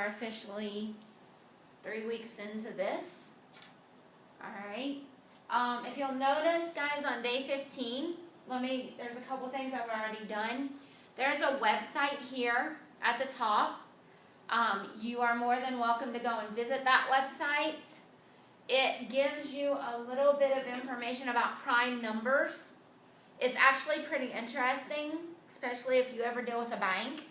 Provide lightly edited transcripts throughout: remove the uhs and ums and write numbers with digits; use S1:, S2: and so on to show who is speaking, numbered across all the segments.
S1: officially 3 weeks into this. All right. If you'll notice, guys, on day 15, there's a couple things I've already done. There's a website here at the top. You are more than welcome to go and visit that website. It gives you a little bit of information about prime numbers. It's actually pretty interesting, especially if you ever deal with a bank.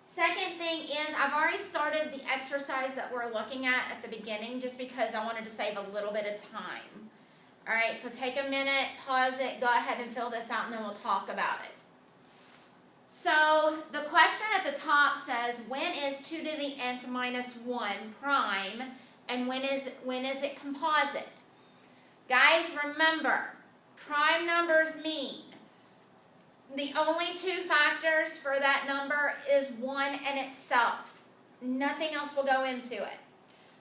S1: Second thing is, I've already started the exercise that we're looking at the beginning just because I wanted to save a little bit of time. All right, so take a minute, pause it, go ahead and fill this out, and then we'll talk about it. So the question at the top says, when is 2 to the nth minus 1 prime, and when is it composite? Guys, remember, prime numbers mean the only two factors for that number is 1 and itself. Nothing else will go into it.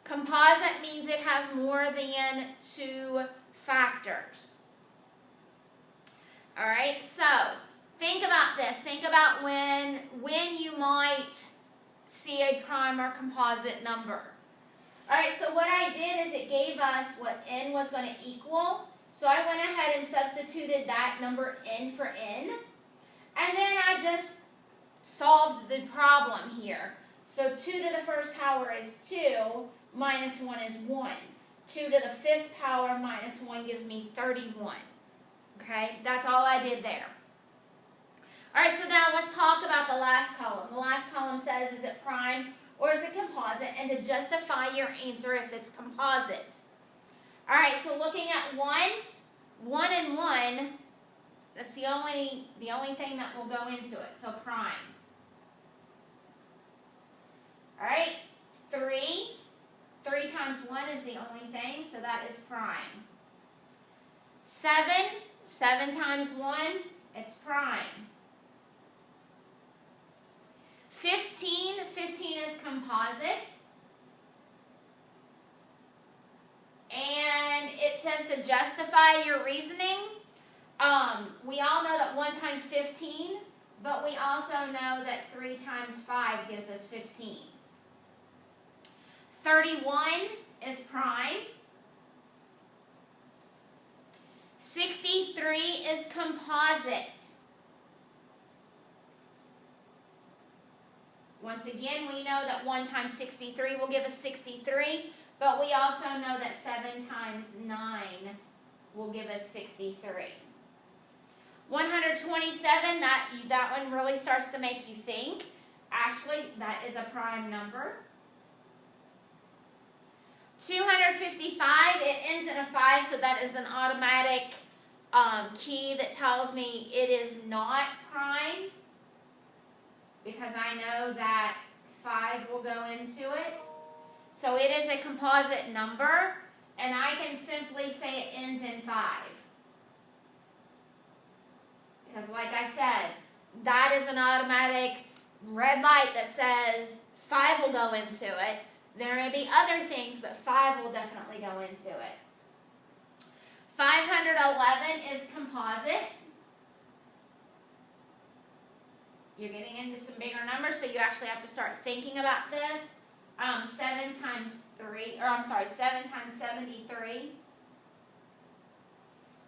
S1: Composite means it has more than 2 factors. All right, so think about this. Think about when you might see a prime or composite number. All right, so what I did is it gave us what n was going to equal. So I went ahead and substituted that number n for n. And then I just solved the problem here. So 2 to the first power is 2, minus 1 is 1. 2 to the fifth power minus 1 gives me 31. Okay, that's all I did there. All right, so now let's talk about the last column. The last column says, is it prime or is it composite? And to justify your answer if it's composite. All right, so looking at 1 and 1, that's the only thing that will go into it, so prime. All right, 3 times 1 is the only thing, so that is prime. 7 times 1, it's prime. 15 is composite. And it says to justify your reasoning. We all know that 1 times 15, but we also know that 3 times 5 gives us 15. 31 is prime. 63 is composite. Once again, we know that 1 times 63 will give us 63, but we also know that 7 times 9 will give us 63. 127, that one really starts to make you think. Actually, that is a prime number. 255, it ends in a 5, so that is an automatic key that tells me it is not prime, because I know that 5 will go into it. So it is a composite number, and I can simply say it ends in 5. Because like I said, that is an automatic red light that says 5 will go into it. There may be other things, but 5 will definitely go into it. 511 is composite. You're getting into some bigger numbers, so you actually have to start thinking about this. 7 times 73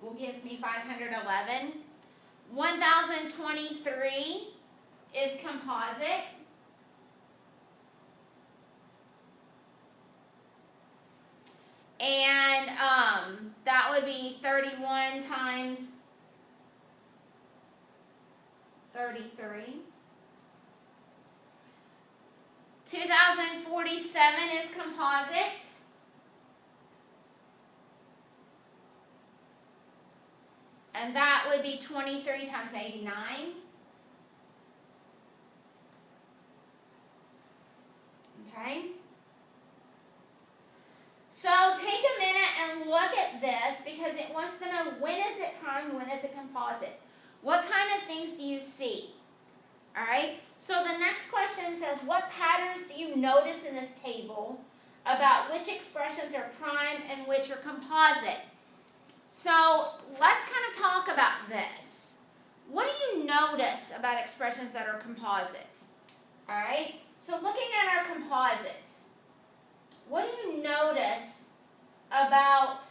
S1: will give me 511. 1023 is composite. And that would be 31 times 33. 2047 is composite. And that would be 23 times 89. Okay? So take a minute and look at this because it wants to know when is it prime, when is it composite. What kind of things do you see? All right? So the next question says, what patterns do you notice in this table about which expressions are prime and which are composite? So let's kind of talk about this. What do you notice about expressions that are composite? All right, so looking at our composites, what do you notice about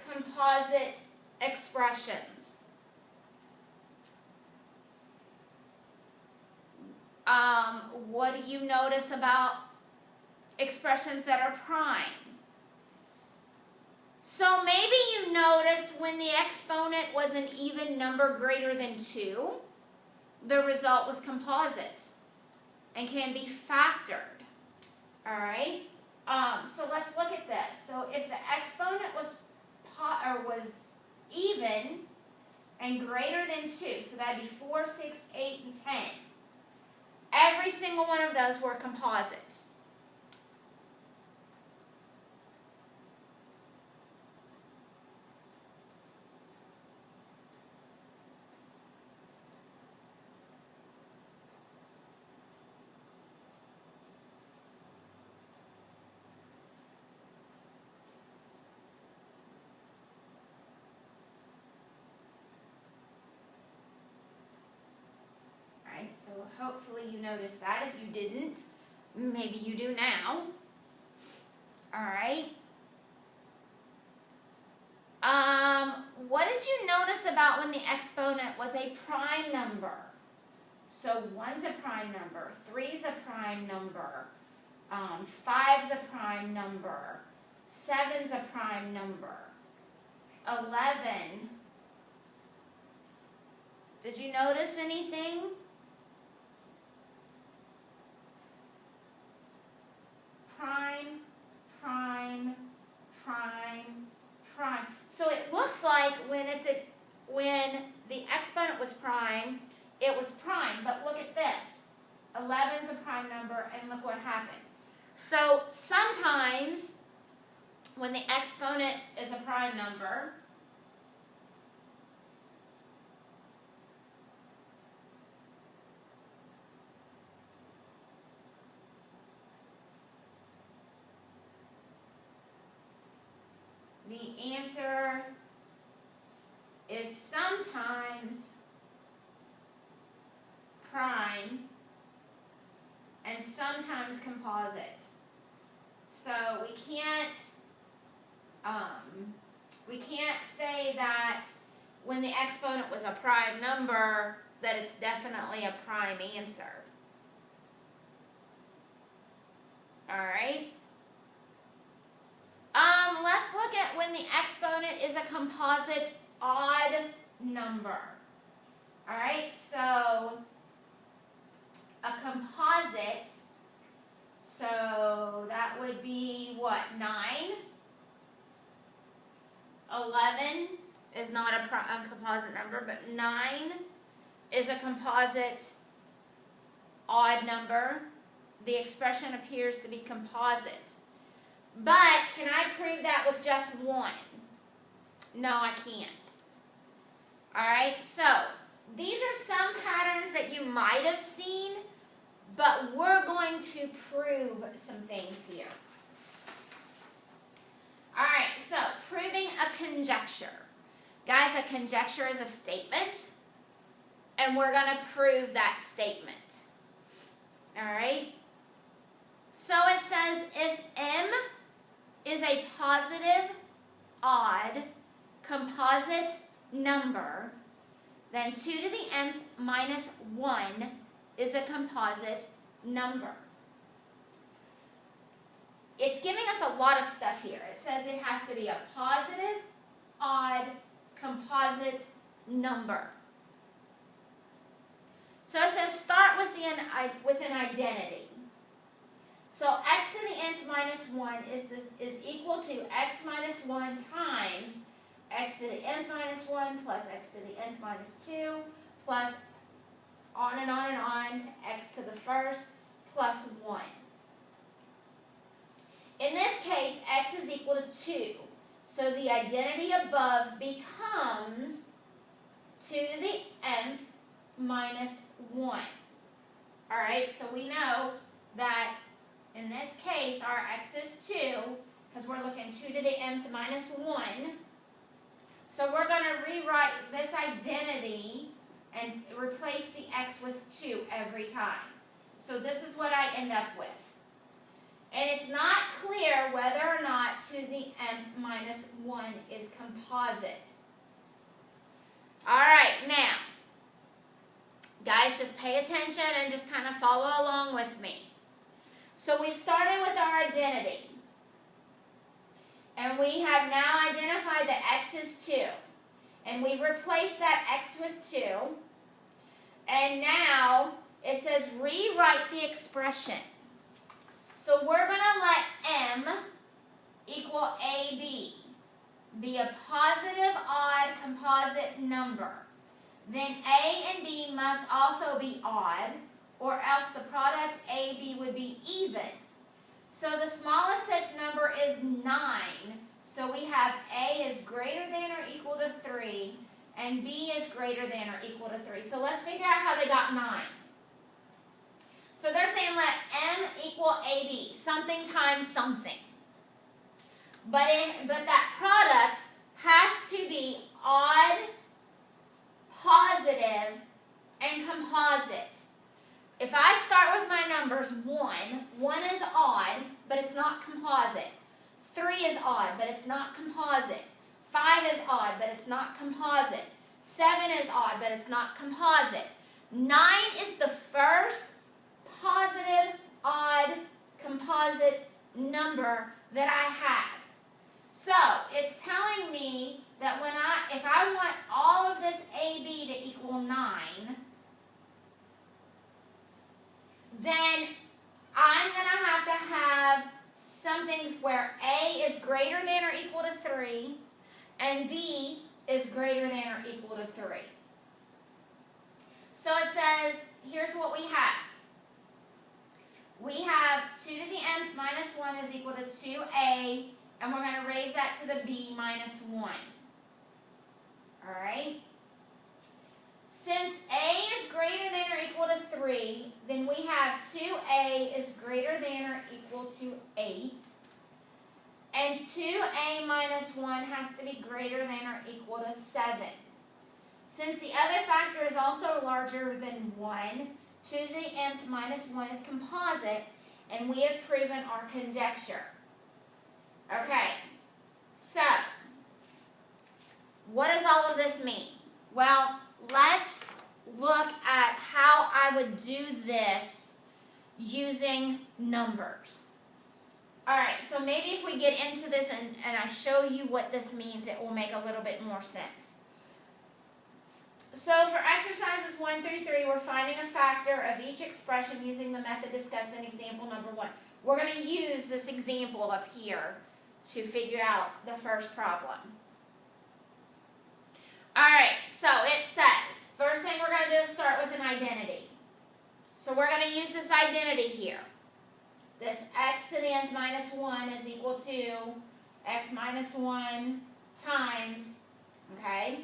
S1: composite expressions? What do you notice about expressions that are prime? So maybe you noticed when the exponent was an even number greater than 2, the result was composite and can be factored. All right? So let's look at this. So if the exponent was even and greater than 2, so that'd be 4, 6, 8, and 10. Every single one of those were composite. So hopefully you noticed that. If you didn't, maybe you do now. All right. What did you notice about when the exponent was a prime number? So 1's a prime number, 3's a prime number, 5's a prime number, 7's a prime number, 11. Did you notice anything? Prime, prime, prime, prime. So it looks like when the exponent was prime, it was prime. But look at this. 11's a prime number, and look what happened. So sometimes when the exponent is a prime number, the answer is sometimes prime and sometimes composite. So we can't say that when the exponent was a prime number that it's definitely a prime answer. All right. Let's look at when the exponent is a composite odd number. All right, so a composite, so that would be what, 9? 11 is not a composite number, but 9 is a composite odd number. The expression appears to be composite. But can I prove that with just 1? No, I can't. All right, so these are some patterns that you might have seen, but we're going to prove some things here. All right, so proving a conjecture. Guys, a conjecture is a statement, and we're going to prove that statement. All right? So it says if M is a positive, odd, composite number, then 2 to the nth minus 1 is a composite number. It's giving us a lot of stuff here. It says it has to be a positive, odd, composite number. So it says start with an identity. So x to the nth minus 1 is equal to x minus 1 times x to the nth minus 1 plus x to the nth minus 2 plus on and on to x to the first plus 1. In this case, x is equal to 2. So the identity above becomes 2 to the nth minus 1. All right, so we know that in this case, our x is 2, because we're looking 2 to the nth minus 1. So we're going to rewrite this identity and replace the x with 2 every time. So this is what I end up with. And it's not clear whether or not 2 to the nth minus 1 is composite. All right, now, guys, just pay attention and just kind of follow along with me. So we've started with our identity. And we have now identified that x is 2. And we've replaced that x with 2. And now it says rewrite the expression. So we're going to let m equal ab be a positive odd composite number. Then a and b must also be odd, or else the product ab would be even. So the smallest such number is 9. So we have a is greater than or equal to 3, and b is greater than or equal to 3. So let's figure out how they got 9. So they're saying let m equal ab, something times something. But that product has to be odd, positive, and composite. If I start with my numbers 1 is odd, but it's not composite. 3 is odd, but it's not composite. 5 is odd, but it's not composite. 7 is odd, but it's not composite. 9 is the first positive, odd, composite number that I have. So, it's telling me that if I want all of this AB to equal 9, then I'm going to have something where A is greater than or equal to 3, and B is greater than or equal to 3. So it says, here's what we have. We have 2 to the nth minus 1 is equal to 2a, and we're going to raise that to the b minus 1. All right? Since a is greater than or equal to 3, then we have 2a is greater than or equal to 8. And 2a minus 1 has to be greater than or equal to 7. Since the other factor is also larger than 1, 2 to the nth minus 1 is composite, and we have proven our conjecture. Okay, so what does all of this mean? Well, let's look at how I would do this using numbers. All right, so maybe if we get into this and I show you what this means, it will make a little bit more sense. So for exercises 1 through 3, we're finding a factor of each expression using the method discussed in example number 1. We're going to use this example up here to figure out the first problem. All right, so it says, first thing we're going to do is start with an identity. So we're going to use this identity here. This x to the nth minus 1 is equal to x minus 1 times, okay?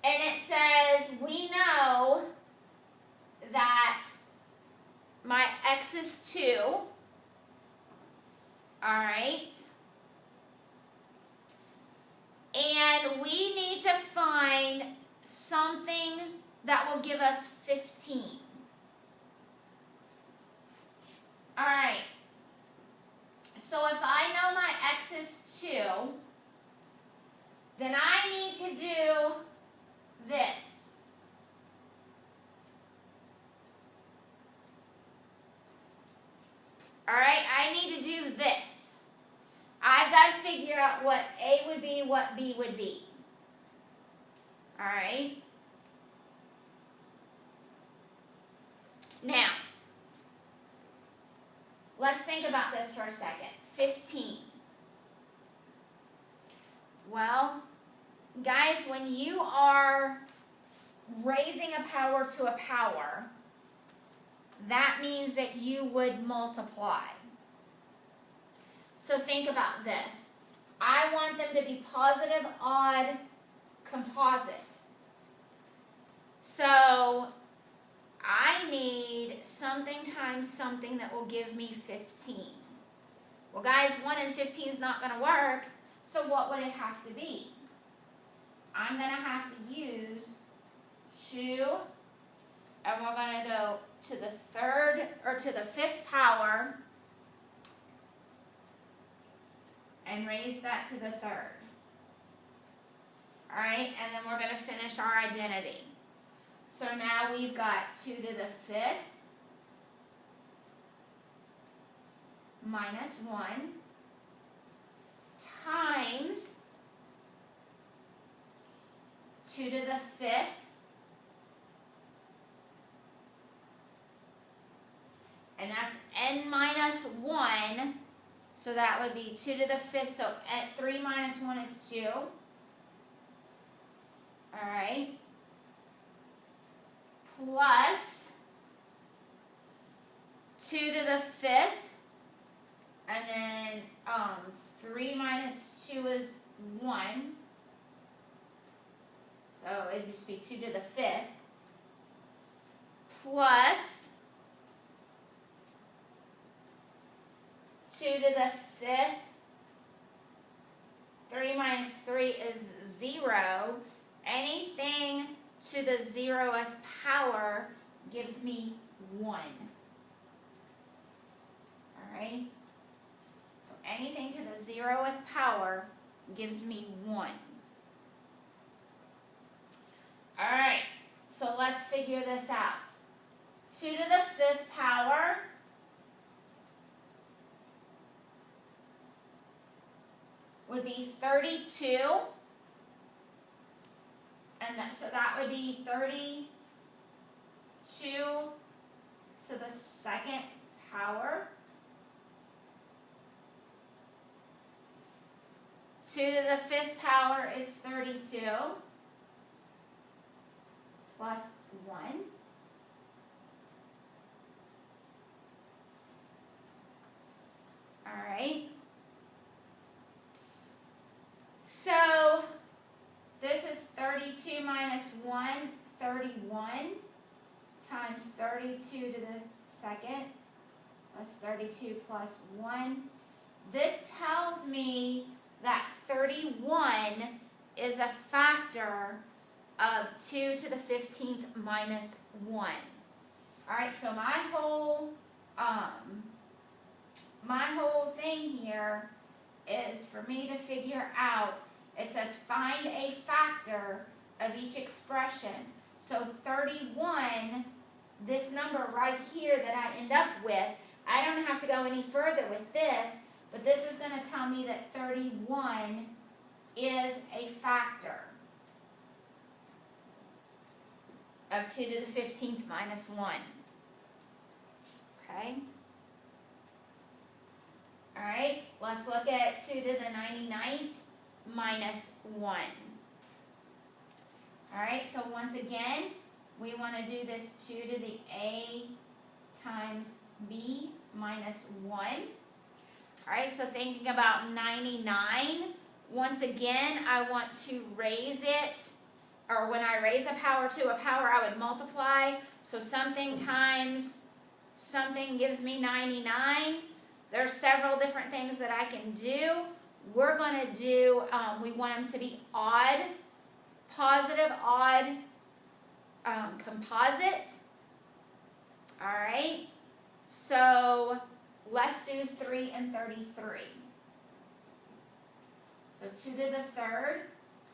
S1: And it says we know that my x is 2, all right? And we need to find something that will give us 15. All right. So if I know my x is 2, then I need to do this. All right, I need to do this. I've got to figure out what A would be, what B would be. All right. Now, let's think about this for a second. 15. Well, guys, when you are raising a power to a power, that means that you would multiply. So think about this. I want them to be positive, odd, composite. So I need something times something that will give me 15. Well, guys, 1 and 15 is not going to work, so what would it have to be? I'm going to have to use 2 and we're going to go to the third, or to the fifth power, and raise that to the third. Alright, and then we're going to finish our identity. So now we've got 2 to the fifth minus 1 times 2 to the fifth and that's n minus 1, so that would be 2 to the fifth, so 3 minus 1 is 2. Alright, plus 2 to the fifth, and then 3 minus 2 is 1, so it would just be 2 to the fifth, plus 2 to the fifth, 3 minus 3 is 0. Anything to the 0th power gives me 1. Alright? So anything to the 0th power gives me 1. Alright, so let's figure this out. 2 to the fifth power would be 32. And so that would be 32 to the second power. 2 to the fifth power is 32 plus 1. All right. So this is 32 minus 1, 31, times 32 to the second, plus 32 plus 1. This tells me that 31 is a factor of 2 to the 15th minus 1. Alright, so my whole thing here is for me to figure out. It says find a factor of each expression. So 31, this number right here that I end up with, I don't have to go any further with this, but this is going to tell me that 31 is a factor of 2 to the 15th minus 1. Okay? Alright, let's look at 2 to the 99th. Minus 1. Alright, so once again, we want to do this 2 to the a times b minus 1. Alright, so thinking about 99, once again, I want to raise it, or when I raise a power to a power, I would multiply. So something times something gives me 99. There are several different things that I can do. We're going to do, we want them to be odd, positive, odd composites. Alright, so let's do 3 and 33. So 2 to the third,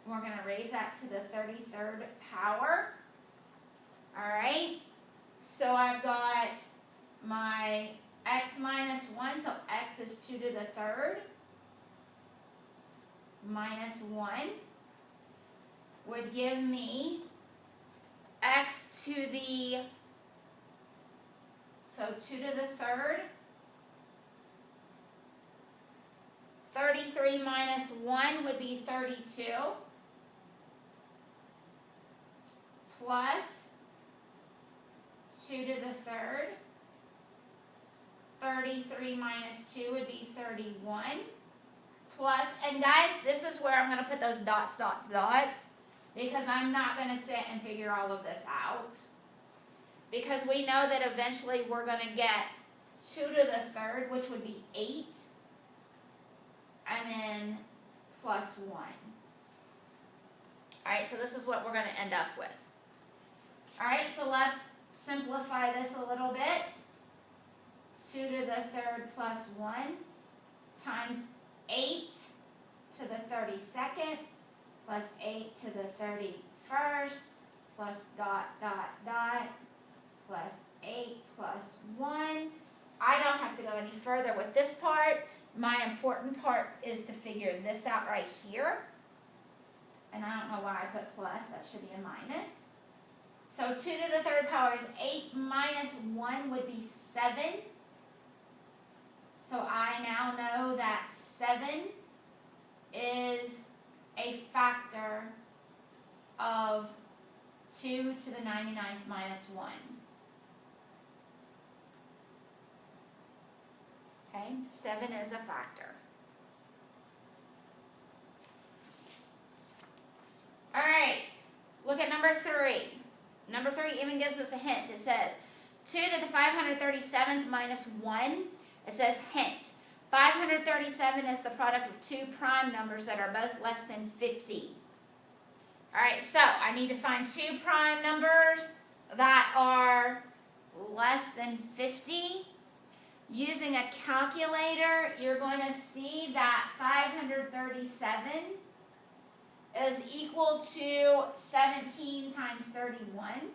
S1: we're going to raise that to the 33rd power. Alright, so I've got my x minus 1, so x is 2 to the third. Minus 1 would give me x to the, so 2 to the third, 33 minus 1 would be 32, plus 2 to the third, 33 minus 2 would be 31. Plus, and guys, this is where I'm going to put those dots, dots, dots, because I'm not going to sit and figure all of this out. Because we know that eventually we're going to get 2 to the third, which would be 8, and then plus 1. Alright, so this is what we're going to end up with. Alright, so let's simplify this a little bit. 2 to the third plus 1 times 8 to the 32nd plus 8 to the 31st plus dot, dot, dot, plus 8 plus 1. I don't have to go any further with this part. My important part is to figure this out right here. And I don't know why I put plus. That should be a minus. So 2 to the third power is 8 minus 1 would be 7. So I now know that 7 is a factor of 2 to the 99th minus 1. Okay, 7 is a factor. All right, look at number 3. Number 3 even gives us a hint. It says 2 to the 537th minus 1. It says hint. 537 is the product of two prime numbers that are both less than 50. All right, so I need to find two prime numbers that are less than 50. Using a calculator, you're going to see that 537 is equal to 17 times 31.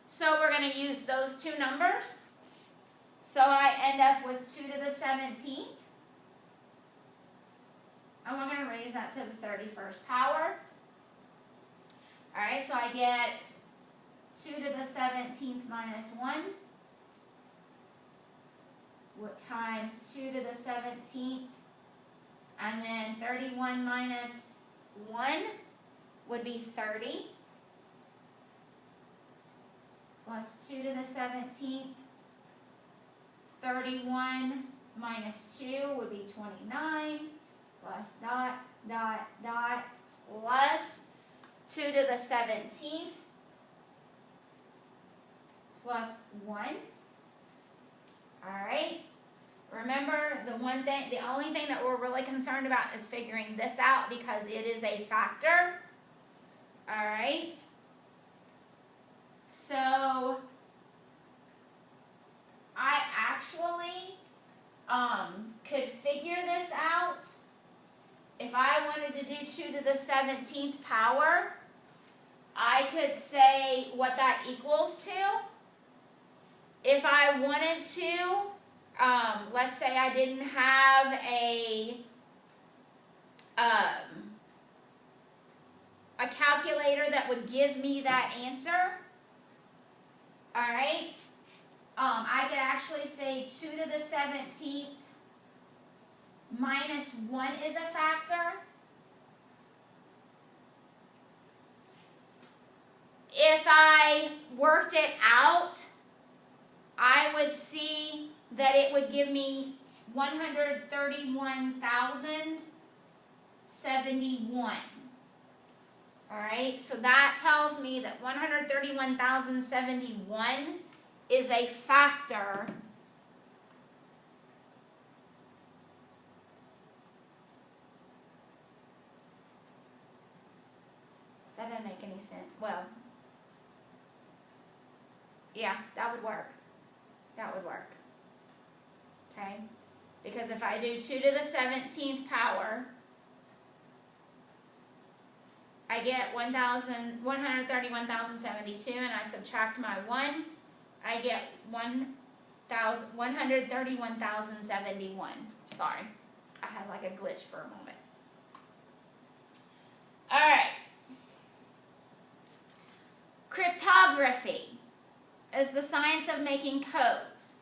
S1: So we're going to use those two numbers. So I end up with 2 to the 17th. And we're going to raise that to the 31st power. All right, so I get 2 to the 17th minus 1 times 2 to the 17th. And then 31 minus 1 would be 30. Plus 2 to the 17th. 31 minus 2 would be 29. Plus dot, dot, dot. Plus 2 to the 17th. Plus 1. All right. Remember, the only thing that we're really concerned about is figuring this out because it is a factor. All right. So I actually could figure this out. If I wanted to do 2 to the 17th power, I could say what that equals to. If I wanted to, let's say I didn't have a calculator that would give me that answer. All right. I could actually say 2 to the 17th minus 1 is a factor. If I worked it out, I would see that it would give me 131,071. All right, so that tells me that 131,071 is a factor that doesn't make any sense. Well, yeah, that would work. That would work. Okay? Because if I do 2 to the 17th power, I get 131,072, and I subtract my 1, I get 131,071. Sorry. I had like a glitch for a moment. All right. Cryptography is the science of making codes.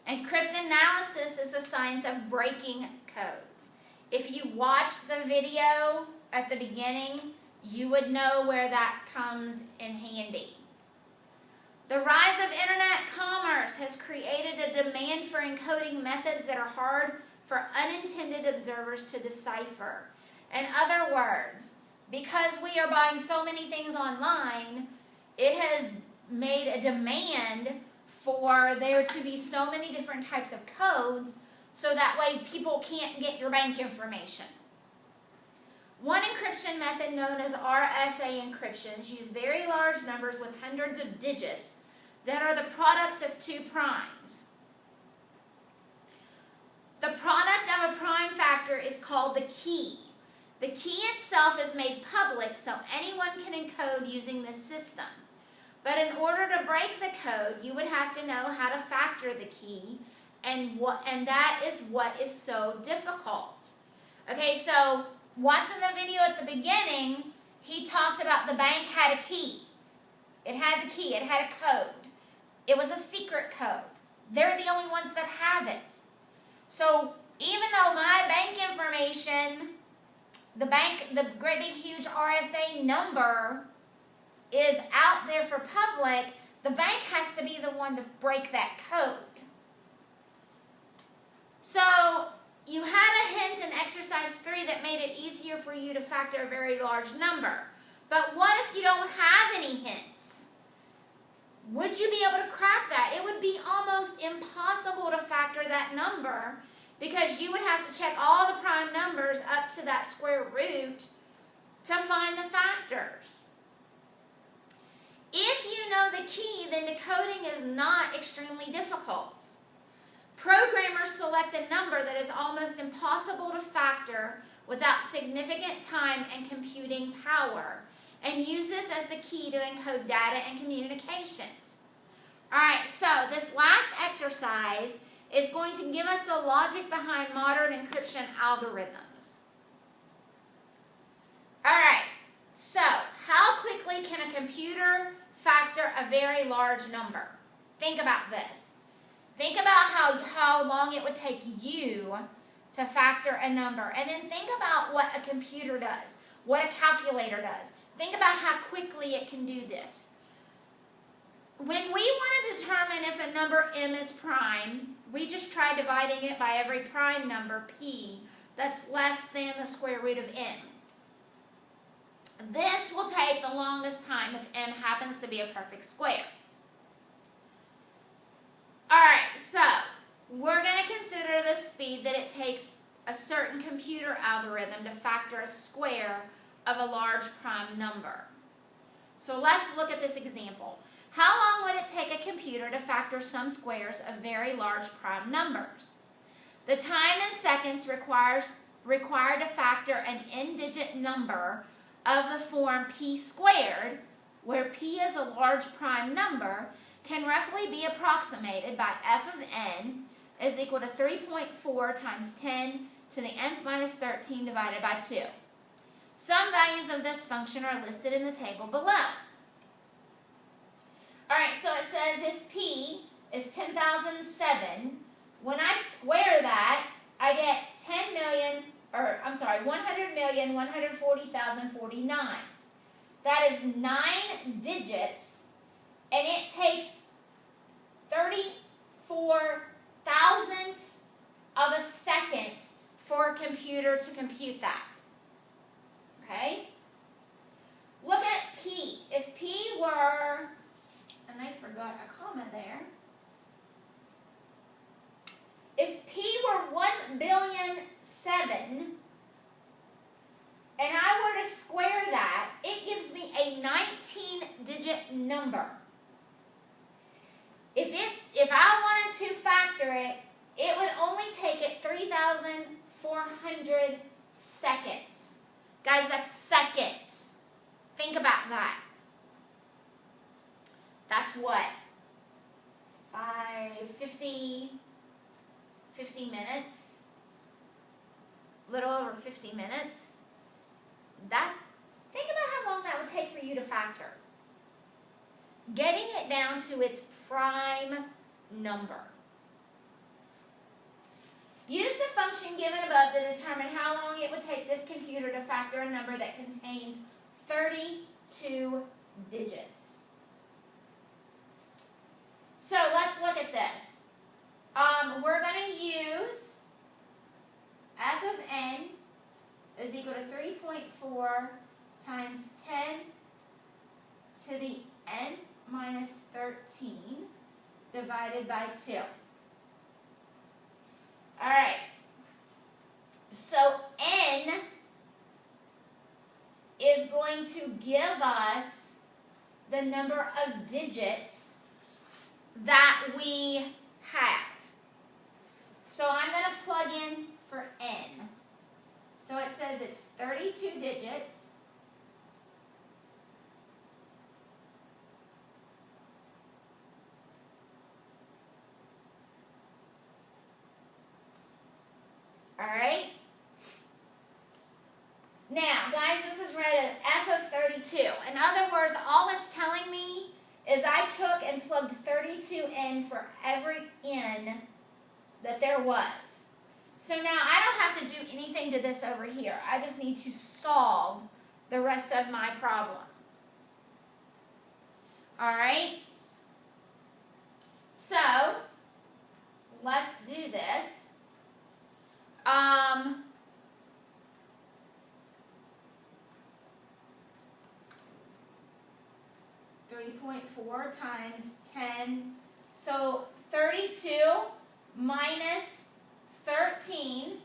S1: And cryptanalysis is the science of breaking codes. If you watched the video at the beginning, you would know where that comes in handy. The rise of internet commerce has created a demand for encoding methods that are hard for unintended observers to decipher. In other words, because we are buying so many things online, it has made a demand for there to be so many different types of codes so that way people can't get your bank information. One encryption method known as RSA encryptions use very large numbers with hundreds of digits that are the products of two primes. The product of a prime factor is called the key. The key itself is made public so anyone can encode using this system. But in order to break the code, you would have to know how to factor the key, and that is what is so difficult. Okay, so watching the video at the beginning, he talked about the bank had a key. It had the key, it had a code. It was a secret code. They're the only ones that have it. So even though my bank information, the great big huge RSA number is out there for public, the bank has to be the one to break that code. So you had a hint in exercise 3 that made it easier for you to factor a very large number. But what if you don't have any hints? Would you be able to crack that? It would be almost impossible to factor that number because you would have to check all the prime numbers up to that square root to find the factors. If you know the key, then decoding is not extremely difficult. Programmers select a number that is almost impossible to factor without significant time and computing power, and use this as the key to encode data and communications. Alright, so this last exercise is going to give us the logic behind modern encryption algorithms. Alright, so how quickly can a computer factor a very large number? Think about this. Think about how long it would take you to factor a number, and then think about what a computer does, what a calculator does. Think about how quickly it can do this. When we want to determine if a number m is prime, we just try dividing it by every prime number, p, that's less than the square root of m. This will take the longest time if m happens to be a perfect square. Alright, so we're going to consider the speed that it takes a certain computer algorithm to factor a square of a large prime number. So let's look at this example. How long would it take a computer to factor some squares of very large prime numbers? The time in seconds required to factor an n-digit number of the form p squared, where p is a large prime number, can roughly be approximated by f of n is equal to 3.4 times 10 to the nth minus 13 divided by 2. Some values of this function are listed in the table below. Alright, so it says if p is 10,007, when I square that, I get 100,140,049. That is 9 digits, and it takes 34 thousandths of a second for a computer to compute that. Okay? Look at p. If p were, and I forgot a comma there. If p were 1,000,000,007, and I were to square that, it gives me a 19-digit number. If I wanted to factor it, it would only take it 3,400 seconds. Guys, that's seconds. Think about that. That's what? 50 minutes? A little over 50 minutes? Think about how long that would take for you to factor. Getting it down to its prime number. Use the function given above to determine how long it would take this computer to factor a number that contains 32 digits. So let's look at this. We're going to use f of n is equal to 3.4 times 10 to the nth minus 13 divided by 2. Alright, so n is going to give us the number of digits that we have. So I'm going to plug in for n. So it says it's 32 digits. All right? Now, guys, this is read at f of 32. In other words, all it's telling me is I took and plugged 32 in for every n that there was. So now I don't have to do anything to this over here. I just need to solve the rest of my problem. All right? So, let's do this. 3.4 times 10. So 32 minus 13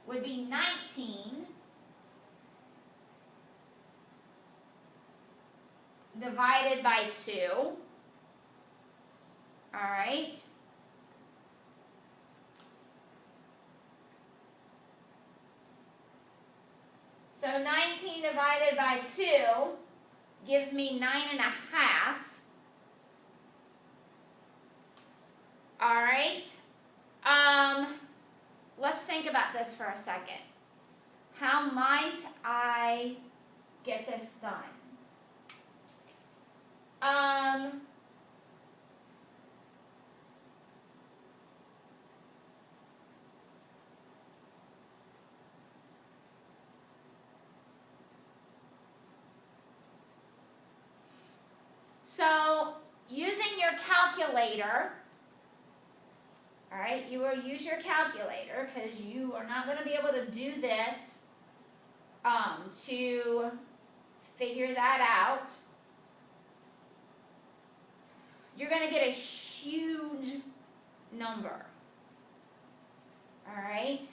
S1: would be 19 divided by 2. All right. So 19 divided by 2 gives me 9.5. All right. Let's think about this for a second. How might I get this done? So, using your calculator, all right, you will use your calculator because you are not going to be able to do this to figure that out. You're going to get a huge number, all right?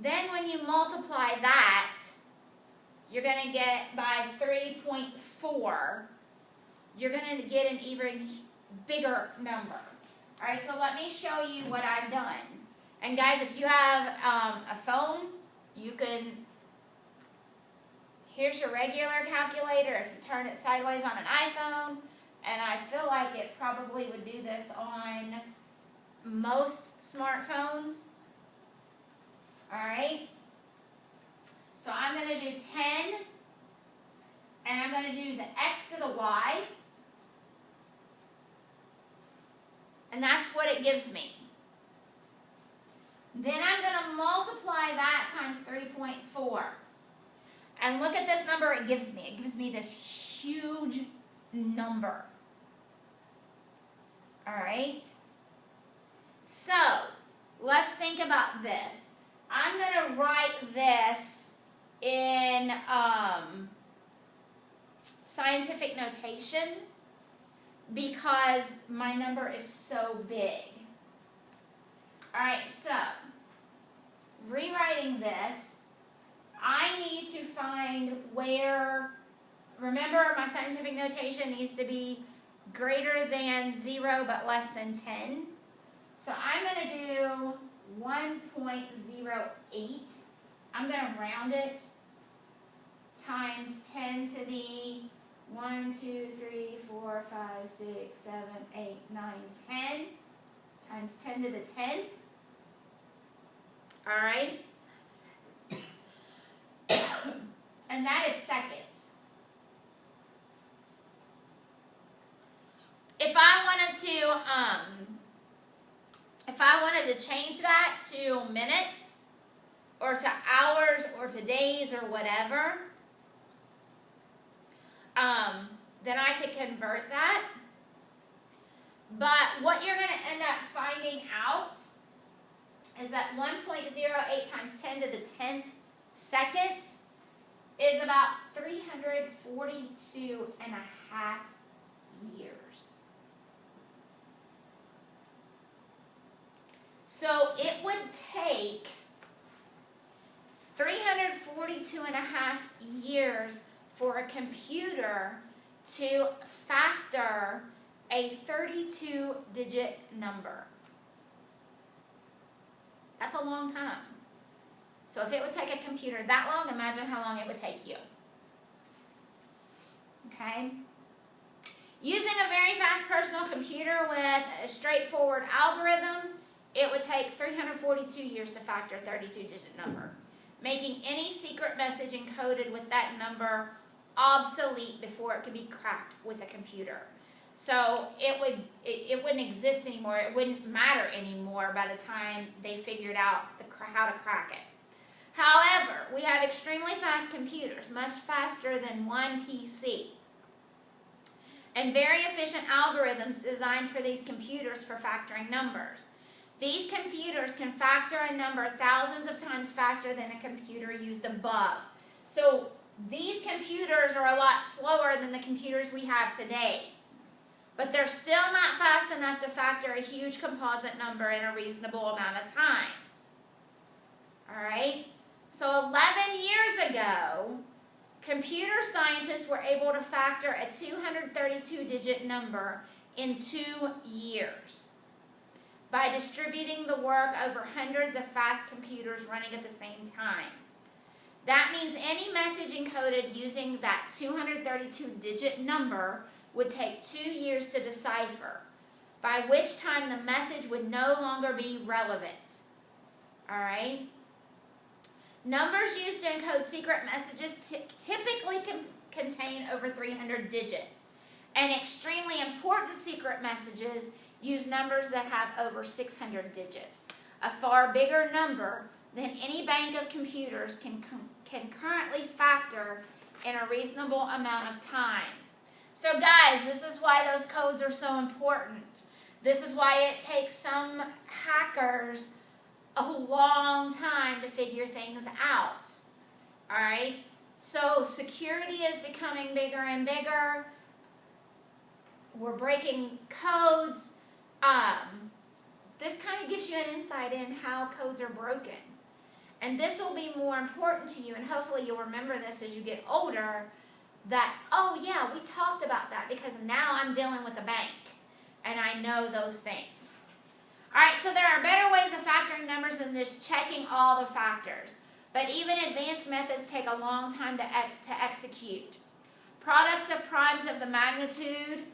S1: Then when you multiply that, you're going to get by 3.4, you're going to get an even bigger number. All right, so let me show you what I've done. And guys, if you have a phone, you can, here's your regular calculator. If you turn it sideways on an iPhone, and I feel like it probably would do this on most smartphones. All right. So I'm going to do 10, and I'm going to do the x to the y, and that's what it gives me. Then I'm going to multiply that times 3.4, and look at this number it gives me. It gives me this huge number. All right? So, let's think about this. I'm going to write this in scientific notation because my number is so big. All right, so rewriting this, I need to find where, remember my scientific notation needs to be greater than 0 but less than 10. So I'm going to do 1.08. I'm going to round it times 10 to the 1, 2, 3, 4, 5, 6, 7, 8, 9, 10 times 10 to the 10. All right? And that is seconds. If I wanted to change that to minutes or to hours or to days or whatever, then I could convert that. But what you're going to end up finding out is that 1.08 times 10 to the 10th seconds is about 342 and a half years. So it would take 342 and a half years for a computer to factor a 32-digit number. That's a long time. So if it would take a computer that long, imagine how long it would take you. Okay? Using a very fast personal computer with a straightforward algorithm, it would take 342 years to factor a 32-digit number, making any secret message encoded with that number obsolete before it could be cracked with a computer. So it wouldn't exist anymore. It wouldn't matter anymore by the time they figured out how to crack it. However, we have extremely fast computers, much faster than one PC, and very efficient algorithms designed for these computers for factoring numbers. These computers can factor a number thousands of times faster than a computer used above. So these computers are a lot slower than the computers we have today. But they're still not fast enough to factor a huge composite number in a reasonable amount of time. Alright? So 11 years ago, computer scientists were able to factor a 232-digit number in 2 years by distributing the work over hundreds of fast computers running at the same time. That means any message encoded using that 232-digit number would take 2 years to decipher, by which time the message would no longer be relevant. Alright? Numbers used to encode secret messages typically contain over 300 digits, and extremely important secret messages use numbers that have over 600 digits, a far bigger number than any bank of computers can currently factor in a reasonable amount of time. So guys, this is why those codes are so important. This is why it takes some hackers a long time to figure things out. Alright? So security is becoming bigger and bigger. We're breaking codes. This kind of gives you an insight in how codes are broken. And this will be more important to you, and hopefully you'll remember this as you get older, that, oh yeah, we talked about that because now I'm dealing with a bank and I know those things. Alright, so there are better ways of factoring numbers than just checking all the factors. But even advanced methods take a long time to execute. Products of primes of the magnitude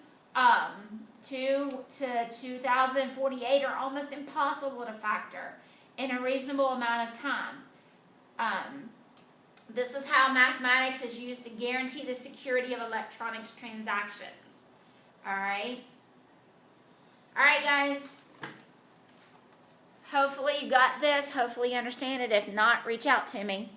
S1: 2 to 2048 are almost impossible to factor in a reasonable amount of time. This is how mathematics is used to guarantee the security of electronics transactions. Alright? Alright, guys. Hopefully you got this. Hopefully you understand it. If not, reach out to me.